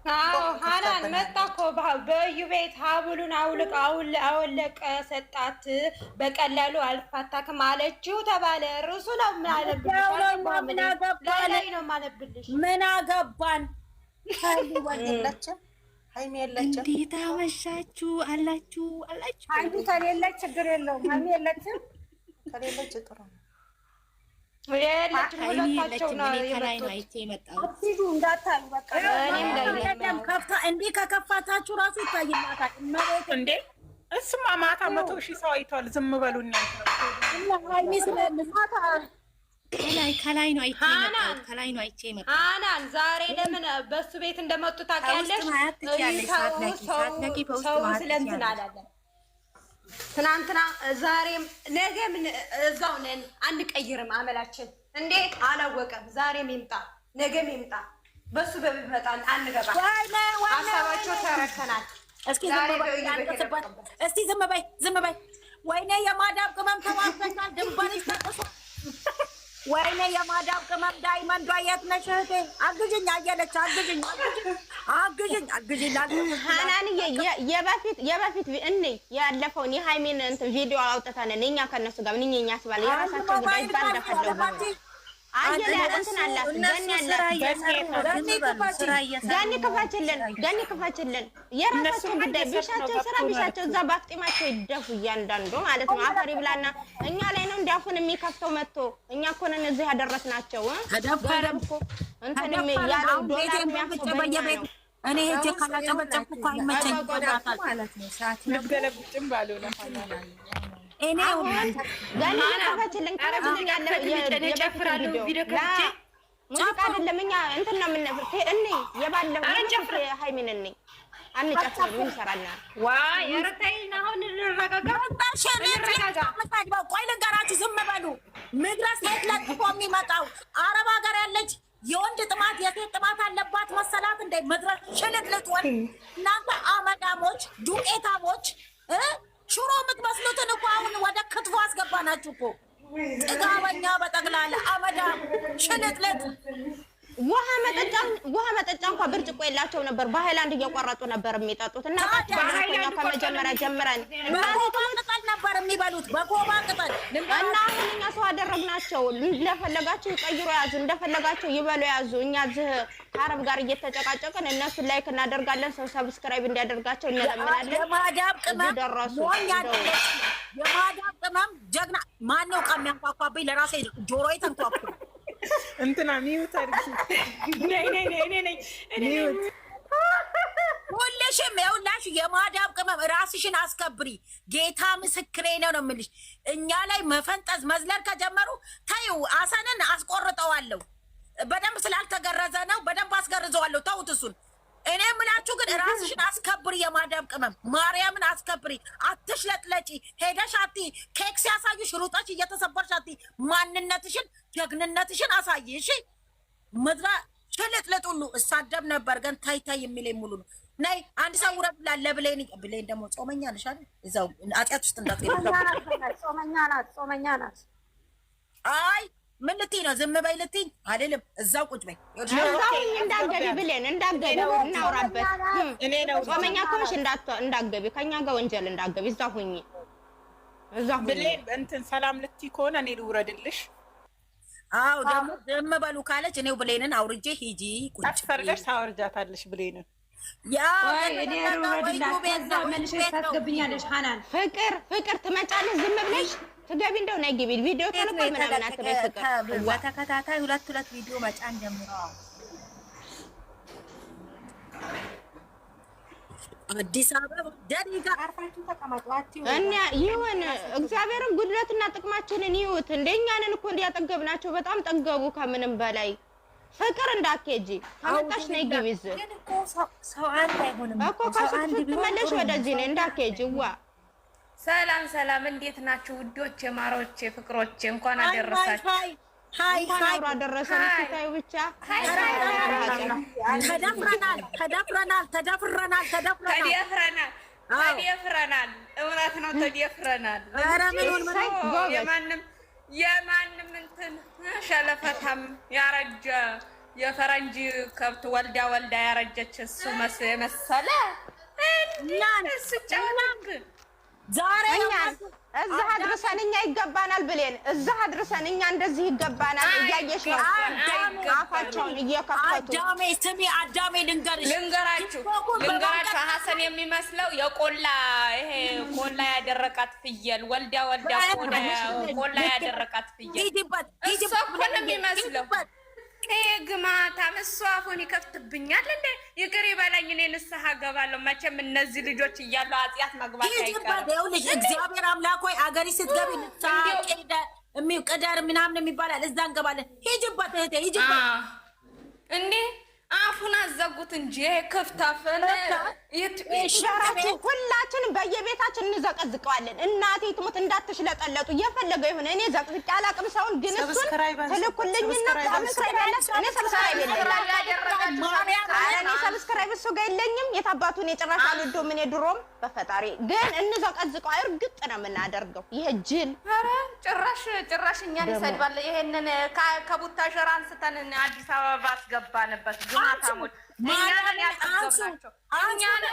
አዎ ሃናን መጣ እኮ በዩ ቤት ሀብሉን አወለቀ ሰጣት። በቀላሉ አልፋታክም አለችው ተባለ። ርዕሱ ነው ማለብልሽ ላይ ነው ማለብልሽ። ምን አገባን? ሀይሚ የለችም። እንዴት አመሻችሁ አላችሁ? ሀይሚ ከሌለች ችግር የለውም። ሀይሚ የለችም። ከሌለች ጥሩ ነው። እንዲህ ከከፋታችሁ ራሱ ይታይላታል። እንዴ እሱማ ማታ 100,000 ሰው አይቷል። ዝም በሉኝ። ከላይ ነው አይቼ መጣሁ። ሃናን ዛሬ ለምን በሱ ቤት እንደመጡ ታውቂያለሽ? ሰው ስለእንትን አላለም። ትናንትና ዛሬም ነገም እዛው ነን። አንቀይርም አመላችን። እንዴ አላወቀም። ዛሬም ይምጣ ነገም ይምጣ በሱ በሚመጣ አንገባ። ሀሳባቸው ተረድተናል። እስቲ ዝም በይ። ወይኔ የማዳም ቅመም ተባርተሻል። ድንበርሽ ተጥሷል። ወይኔ የማዳም ቅመም ዳይመንዷ የት ነሽ እህቴ? አግዥኝ አየለች። አግዥኝ ሃናንዬ የበፊት እኔ ያለፈውን የሃይሜን እንትን ቪዲዮ አውጥተን እኛ ከነሱ ጋር ምን እኛ ስባል የራሳቸው ጉዳይ ባል እንደፈለጉ አየለ እንትን አላት ገኒ ክፋችልን የራሳቸው ጉዳይ ቢሻቸው ስራ ቢሻቸው እዛ ባፍጢማቸው ይደፉ እያንዳንዱ ማለት ነው። አፈሪ ብላና እኛ ላይ ነው እንዲያፉን የሚከፍተው መጥቶ እኛ እኮ ነን እዚህ ያደረስናቸው። ተደፈረም እኮ እንትን ያለው ዶላር የሚያፈው በየቤት እኔ ሄጄ ካላጨበጨብኩ እኮ አይመቸኝም ማለት ነው። ሰዓት ልትገለብጭም ባልሆነ እኔ ገና ከፈችልን ያለ ጨፍራለሁ ቪዲዮ ከፍቼ ሙዚቃ አይደለም እኛ እንትን ነው የምንነፍር እኔ የባለፈው ሃይሚን እኔ አንጨፍርም እንሰራለን። ዋይ የረታይና አሁን እንረጋጋ። ቆይ ልንገራችሁ፣ ዝም በሉ። ምድረስ የት ለጥፎ የሚመጣው አረብ ሀገር ያለች የወንድ ጥማት የሴት ጥማት አለባት መሰላት እንደ ምድረስ ሽልጥልጥ ወን እናንተ አመዳሞች ዱቄታሞች ሽሮ የምትመስሉትን እኮ አሁን ወደ ክትፎ አስገባናችሁ እኮ። ጥጋበኛ በጠቅላላ አመዳም ሽልጥልጥ። ውሃ መጠጫ እንኳን ብርጭቆ የላቸው ነበር። በሃይላንድ እየቆረጡ ነበር የሚጠጡት። እና ከመጀመሪያ ጀምረን በኮባ ቅጠል ነበር የሚበሉት፣ በኮባ ቅጠል። እና አሁን እኛ ሰው አደረግናቸው። እንደፈለጋቸው ይቀይሩ ያዙ፣ እንደፈለጋቸው ይበሉ ያዙ። እኛ እዚህ ከአረብ ጋር እየተጨቃጨቅን እነሱን ላይክ እናደርጋለን፣ ሰው ሰብስክራይብ እንዲያደርጋቸው እንለምናለን። የማዳም ቅመም ደረሱ። የማዳም ቅመም ጀግና ማነው? ከሚያንኳኳብኝ ለራሴ ጆሮዬ ተንኳኩ። እንትና ሚውት አድርጊ። ነይ ሁልሽም ይኸውልሽ፣ የማዳም ቅመም ራስሽን አስከብሪ። ጌታ ምስክሬ ነው የምልሽ። እኛ ላይ መፈንጠዝ መዝለል ከጀመሩ ተይው። አሰንን አስቆርጠዋለሁ። በደንብ ስላልተገረዘ ነው። በደንብ አስገርዘዋለሁ። ተውት እሱን። እኔ የምላችሁ ግን ራስሽን አስከብሪ። የማዳም ቅመም ማርያምን አስከብሪ። አትሽለጥለጪ። ሄደሽ አቲ ኬክ ሲያሳዩሽ ሩጠሽ እየተሰበርሽ አቲ ማንነትሽን ጀግንነትሽን አሳይ። እሺ ምድራ ሽልጥልጥ ሁሉ እሳደብ ነበር ግን ታይ የሚለኝ ሙሉ ነው። ነይ አንድ ሰው ውረድ ለብሌን ብሌን ደግሞ ጾመኛ ነሽ አይደል? እዛው አጥያት ውስጥ እንዳትገቢ። ጾመኛ ናት። አይ ምን ልትይ ነው? ዝም በይ ልትይ አይደለም። እዛው ቁጭ በይ። እንዳትገቢ ብሌን እንዳትገቢ፣ እናውራበት። እኔ ነው ጾመኛ ከሆንሽ እንዳትገቢ፣ ከኛ ጋር ወንጀል እንዳትገቢ። እዛው ሁኚ። ብሌን እንትን ሰላም ልትይ ከሆነ እኔ ልውረድልሽ። አዎ ደግሞ ዝም በሉ ካለች እኔው ብሌንን አውርጄ ሂጂ ቁጭ አስፈርደሽ ታወርጃታለሽ ብሌንን። ያው እኔ ሩረድላት ከዛ መልሰሽ ታስገብኛለሽ። ሃናን ፍቅር ትመጫለሽ። ዝም ብለሽ ትገቢ። እንደው ነይ ግቢ። ቪዲዮ ተልኮ ምናምን አትበይ። ፍቅር በተከታታይ ሁለት ቪዲዮ መጫን ጀምረዋል። አዲስ አበባ ደሪጋ አርፋችሁ ተቀመጡ። እና ይሁን እግዚአብሔርን ጉድለትና ጥቅማችንን ይዩት። እንደኛንን እኮ እንዲያጠገብናቸው በጣም ጠገቡ። ከምንም በላይ ፍቅር እንዳትሄጂ ከመጣሽ ነይ ግቢ። እዚህ ግን እኮ ሰው አንድ አይሆንም እኮ ከመለሽ ወደዚህ ነይ እንዳትሄጂ። ዋ ሰላም፣ እንዴት ናችሁ ውዶቼ፣ ማሮቼ፣ ፍቅሮቼ? እንኳን አደረሳችሁ። ሃይ አብሮ አደረሰን። ሲታዩ ብቻ ተደፍረናል። እውነት ነው፣ ተደፍረናል። የማንም እንትን ሸለፈታም ያረጀ የፈረንጅ ከብት ወልዳ ያረጀች እሱ መሰለ እሱ ጨዋታብን ዛሬ እዛ አድርሰን እኛ ይገባናል ብለን እዛ አድርሰን እኛ እንደዚህ ይገባናል እያየሽ ነው። አፋቸውን እየከፈቱ አዳሜ ልንገራችሁ ሀሰን የሚመስለው የቆላ ይሄ ቆላ ያደረቃት ፍየል ወልዳ ቆላ ያደረቃት ፍየል እሱ እኮ ነው የሚመስለው። ግማታም እሱ አፉን ይከፍትብኛል እንዴ! ይቅር ይበላኝ። እኔ ንስሐ ገባለሁ። መቼም እነዚህ ልጆች እያሉ አጽያት መግባት አይቀርም። እግዚአብሔር አምላክ ሆይ አገሪ ስትገቢ ቅደር ምናምን የሚባላል እዛ እንገባለን። ሂጂባት እህቴ ሂጂባት እንዴ! አፉን አዘጉት እንጂ ክፍታፈን ይሻራችሁ። ሁላችንም በየቤታችን እንዘቀዝቀዋለን። እናቴ ትሙት እንዳትሽለጠለጡ የፈለገው ይሁን። እኔ ዘቅዝቄ አላቅም ሰውን ግን እሱን ትልኩልኝና እኔ ሰብስክራይብ እሱ ጋር የለኝም። የታባቱን የጭራሽ አልወደውም። እኔ ድሮም በፈጣሪ ግን እንዘቀዝቀው እርግጥ ነው የምናደርገው። ይሄ ጅል ጭራሽ እኛን ይሰድባል። ይሄንን ከቡታሸራ አንስተን አዲስ አበባ አስገባንበት። ግማታሞች እኛን ያጠገብናቸው እኛን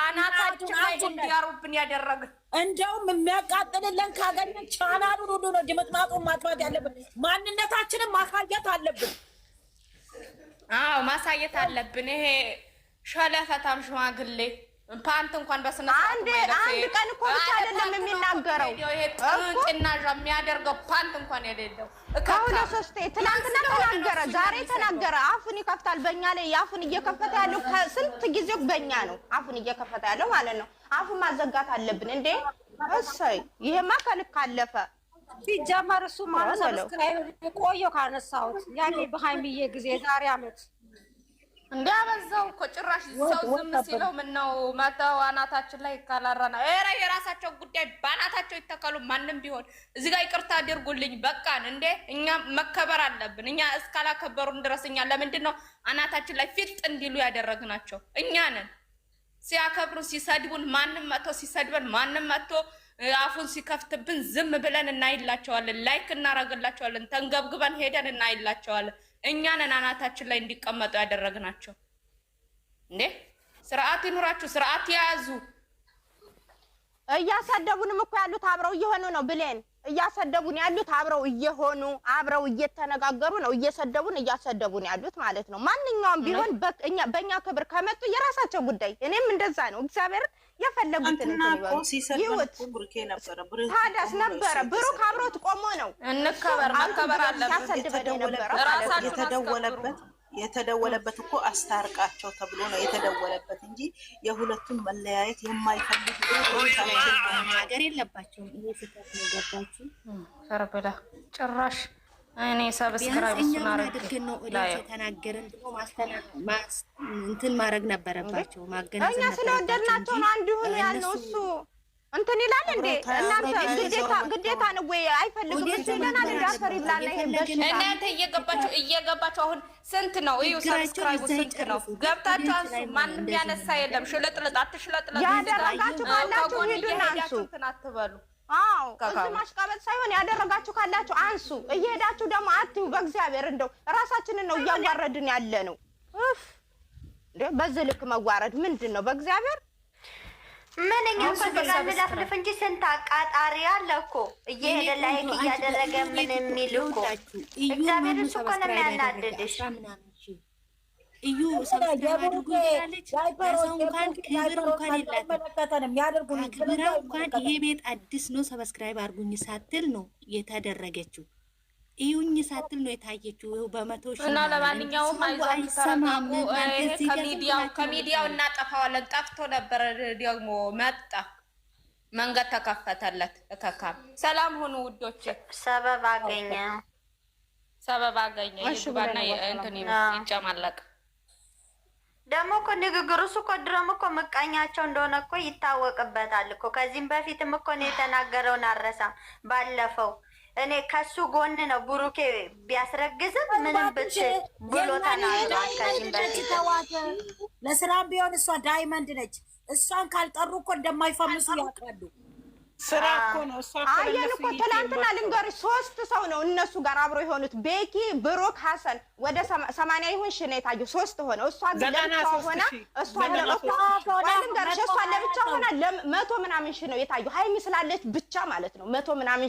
አናታችን ላይ እንዲያሩብን ያደረግን። እንደውም የሚያቃጥልለን ካገኘን ቻናሉን ሁሉ ነው ድምጥማጡን ማጥፋት ያለብን። ማንነታችንን ማሳየት አለብን። አዎ ማሳየት አለብን። ይሄ ሸለፈታም ሽማግሌ ፓንት እንኳን በስነ አንድ ቀን እኮ ብቻ አይደለም የሚናገረው ጥንጭና የሚያደርገው ፓንት እንኳን የሌለው ከሁለት ሶስት ትናንትና ተናገረ፣ ዛሬ ተናገረ። አፉን ይከፍታል። በእኛ ላይ አፉን እየከፈተ ያለው ከስንት ጊዜው በእኛ ነው አፉን እየከፈተ ያለው ማለት ነው። አፉን ማዘጋት አለብን እንዴ! እሰይ ይሄማ ከልክ አለፈ። ሲጀመር እሱ ማለት ሰብስክራይብ ቆየሁ ካነሳሁት ያኔ በሃይሚዬ ጊዜ ዛሬ አመት እንዲያበዛው እኮ ጭራሽ ሰው ዝም ሲለው ምነው መተው አናታችን ላይ ካላራና የራሳቸው ጉዳይ ባናታቸው ይተከሉ። ማንም ቢሆን እዚህ ጋር ይቅርታ አድርጉልኝ በቃን እንዴ! እኛ መከበር አለብን። እኛ እስካላከበሩን ድረስ እኛ ለምንድን ነው አናታችን ላይ ፊት እንዲሉ ያደረግናቸው? እኛ ነን ሲያከብሩ ሲሰድቡን፣ ማንም መጥቶ ሲሰድበን፣ ማንም መጥቶ አፉን ሲከፍትብን ዝም ብለን እናይላቸዋለን። ላይክ እናረግላቸዋለን። ተንገብግበን ሄደን እናይላቸዋለን። እኛ ነን አናታችን ላይ እንዲቀመጡ ያደረግናቸው እንዴ! ስርዓት ይኑራችሁ፣ ስርዓት ያዙ። እያሰደቡንም እኮ ያሉት አብረው እየሆኑ ነው ብለን እያሰደቡን ያሉት አብረው እየሆኑ አብረው እየተነጋገሩ ነው። እያሰደቡን ያሉት ማለት ነው። ማንኛውም ቢሆን በእኛ ክብር ከመጡ የራሳቸው ጉዳይ። እኔም እንደዛ ነው። እግዚአብሔር የፈለጉትን ይውት ታዲያስ ነበረ ብሩክ አብሮት ቆሞ ነው። እንከበር መከበር አለበት። የተደወለበት እኮ አስታርቃቸው ተብሎ ነው የተደወለበት እንጂ የሁለቱን መለያየት የማይፈልግ ሀገር የለባቸውም። ይሄ ስህተት ነው። ገባችሁ? ፈርበላ ጭራሽ እኔ ሰብስክራይብ እሱን አድርገን ነው ተናገርን ብሎ እንትን ማድረግ ነበረባቸው። ማገናዘብ እኛ ስለወደድናቸው ነው አንድ ይሁን ያልነው። እሱ እንትን ይላል እንዴ እናንተ ግዴታ ነው ወይ አይፈልግም? እሱ ይለናል እንዳፈር ይላል። ይሄ በሽታ እናንተ እየገባችሁ አሁን ስንት ነው? እዩ ሰብስክራይቡ ስንት ነው? ገብታችሁ አንሱ። ማንም ያነሳ የለም። ሽለጥልጥ አትሽለጥልጥ ያደረጋችሁ ካላችሁ ሄዱና አንሱ። አትበሉ። አዎ እሱ ማሽቃበጥ ሳይሆን ያደረጋችሁ ካላችሁ አንሱ። እየሄዳችሁ ደግሞ አትዩ። በእግዚአብሔር እንደው ራሳችንን ነው እያዋረድን ያለ ነው። በዚህ ልክ መዋረድ ምንድን ነው? በእግዚአብሔር ምንኛ ለፍልፍ እንጂ ስንት አቃጣሪ አለ እኮ እየሄደ ላይክ እያደረገ ምን የሚል እኮ እግዚአብሔር እሱ እኮ ነው የሚያናድድሽ። እዩ ሰብስክራይብ አድርጉ ይላለች። ለሰው እንኳን ክብር እንኳን የላትም። ክብር እንኳን ይሄ ቤት አዲስ ነው ሰብስክራይብ አድርጉኝ ሳትል ነው የተደረገችው። እዩኝ ሳትል ነው የታየችው። በመቶ ሺህ እና ለማንኛውም አይሰማሙ። ከሚዲያው እናጠፋዋለን። ጠፍቶ ነበር ደግሞ መጣ፣ መንገድ ተከፈተለት። እከካም ሰላም ሁኑ ውዶች። ሰበብ አገኘ ይግባና እንትን ይጨማለቅ። ደግሞ እኮ ንግግሩ እሱ እኮ ድሮም እኮ ምቀኛቸው እንደሆነ እኮ ይታወቅበታል እኮ። ከዚህም በፊትም እኮ ነው የተናገረውን አረሳም። ባለፈው እኔ ከሱ ጎን ነው ብሩኬ ቢያስረግዝም ምንም ብትል ብሎ ተናግሯል። ከዚህም በፊት ለስራም ቢሆን እሷ ዳይመንድ ነች። እሷን ካልጠሩ እኮ እንደማይፈምሱ ያውቃሉ። ስራ እኮ ነው። አየን እኮ ትላንትና ልንገርሽ 3 ሰው ነው እነሱ ጋር አብሮ የሆኑት ቤኪ፣ ብሩክ፣ ሀሰን ወደ 80 ይሁን ሺ ነው የታየው 3 ሆነው እሷ ለብቻ ሆና እሷ ለብቻ ሆና 100 ምናምን ሺ ነው የታየው። ሀይሚ ስላለች ብቻ ማለት ነው 100 ምናምን